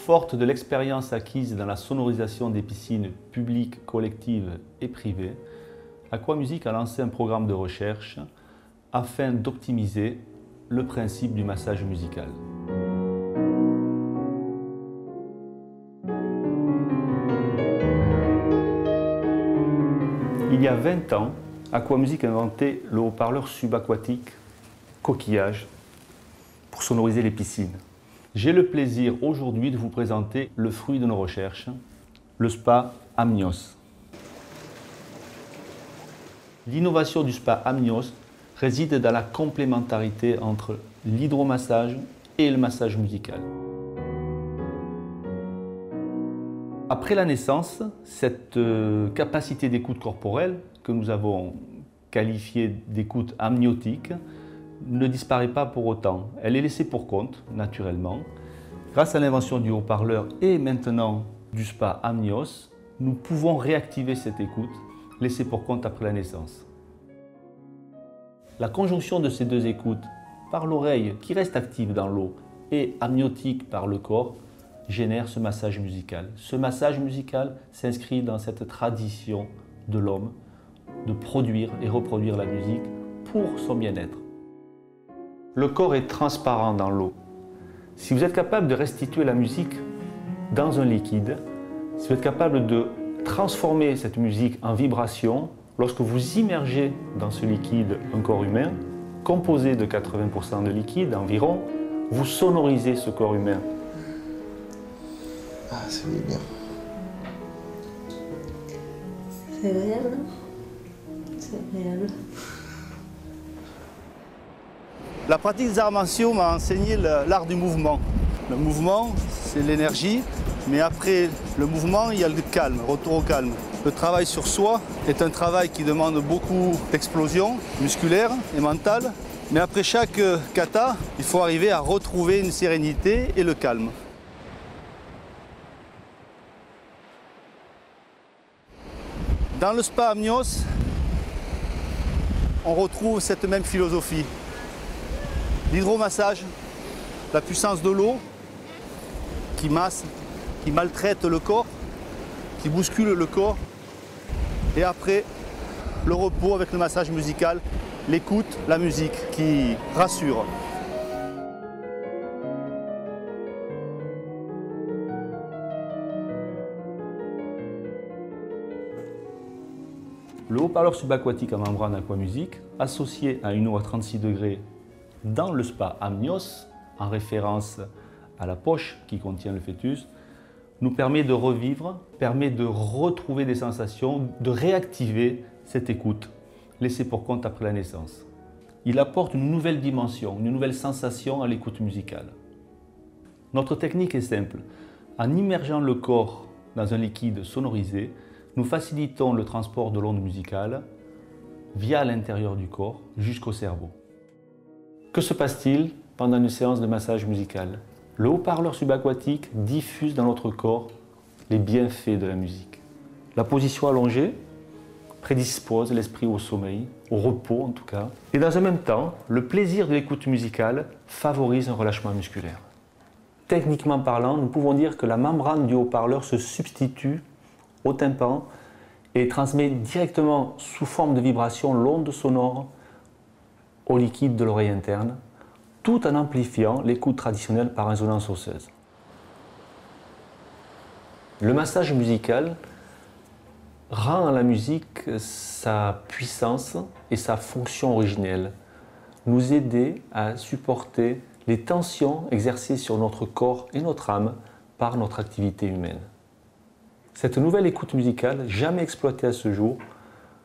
Forte de l'expérience acquise dans la sonorisation des piscines publiques, collectives et privées, Aquamusique a lancé un programme de recherche afin d'optimiser le principe du massage musical. Il y a 20 ans, Aquamusique a inventé le haut-parleur subaquatique coquillage pour sonoriser les piscines. J'ai le plaisir aujourd'hui de vous présenter le fruit de nos recherches, le spa Amnios. L'innovation du spa Amnios réside dans la complémentarité entre l'hydromassage et le massage musical. Après la naissance, cette capacité d'écoute corporelle, que nous avons qualifiée d'écoute amniotique, ne disparaît pas pour autant. Elle est laissée pour compte, naturellement. Grâce à l'invention du haut-parleur et maintenant du spa Amnios, nous pouvons réactiver cette écoute, laissée pour compte après la naissance. La conjonction de ces deux écoutes, par l'oreille qui reste active dans l'eau et amniotique par le corps, génère ce massage musical. Ce massage musical s'inscrit dans cette tradition de l'homme de produire et reproduire la musique pour son bien-être. Le corps est transparent dans l'eau. Si vous êtes capable de restituer la musique dans un liquide, si vous êtes capable de transformer cette musique en vibration, lorsque vous immergez dans ce liquide un corps humain, composé de 80% de liquide environ, vous sonorisez ce corps humain. Ah, ça fait bien. C'est agréable, hein? C'est agréable. La pratique des arts martiaux m'a enseigné l'art du mouvement. Le mouvement, c'est l'énergie, mais après le mouvement, il y a le calme, retour au calme. Le travail sur soi est un travail qui demande beaucoup d'explosion musculaire et mentale, mais après chaque kata, il faut arriver à retrouver une sérénité et le calme. Dans le spa Amnios, on retrouve cette même philosophie. L'hydromassage, la puissance de l'eau qui masse, qui maltraite le corps, qui bouscule le corps. Et après, le repos avec le massage musical, l'écoute, la musique qui rassure. Le haut-parleur subaquatique à membrane Aquamusique, associé à une eau à 36 degrés dans le spa Amnios, en référence à la poche qui contient le fœtus, nous permet de revivre, permet de retrouver des sensations, de réactiver cette écoute laissée pour compte après la naissance. Il apporte une nouvelle dimension, une nouvelle sensation à l'écoute musicale. Notre technique est simple. En immergeant le corps dans un liquide sonorisé, nous facilitons le transport de l'onde musicale via l'intérieur du corps jusqu'au cerveau. Que se passe-t-il pendant une séance de massage musical? Le haut-parleur subaquatique diffuse dans notre corps les bienfaits de la musique. La position allongée prédispose l'esprit au sommeil, au repos en tout cas. Et dans un même temps, le plaisir de l'écoute musicale favorise un relâchement musculaire. Techniquement parlant, nous pouvons dire que la membrane du haut-parleur se substitue au tympan et transmet directement sous forme de vibration l'onde sonore au liquide de l'oreille interne, tout en amplifiant l'écoute traditionnelle par résonance osseuse. Le massage musical rend à la musique sa puissance et sa fonction originelle, nous aider à supporter les tensions exercées sur notre corps et notre âme par notre activité humaine. Cette nouvelle écoute musicale, jamais exploitée à ce jour,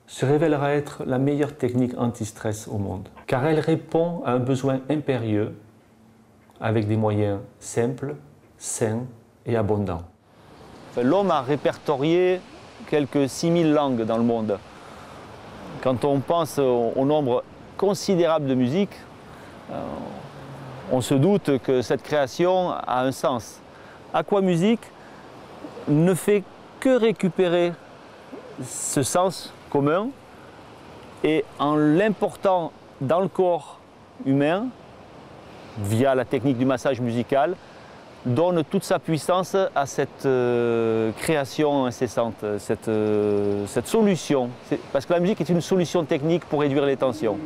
se révélera être la meilleure technique anti-stress au monde, car elle répond à un besoin impérieux avec des moyens simples, sains et abondants. L'homme a répertorié quelques 6000 langues dans le monde. Quand on pense au nombre considérable de musiques, on se doute que cette création a un sens. Aquamusique ne fait que récupérer ce sens commun et en l'important dans le corps humain, via la technique du massage musical, donne toute sa puissance à cette création incessante, cette solution. Parce que la musique est une solution technique pour réduire les tensions.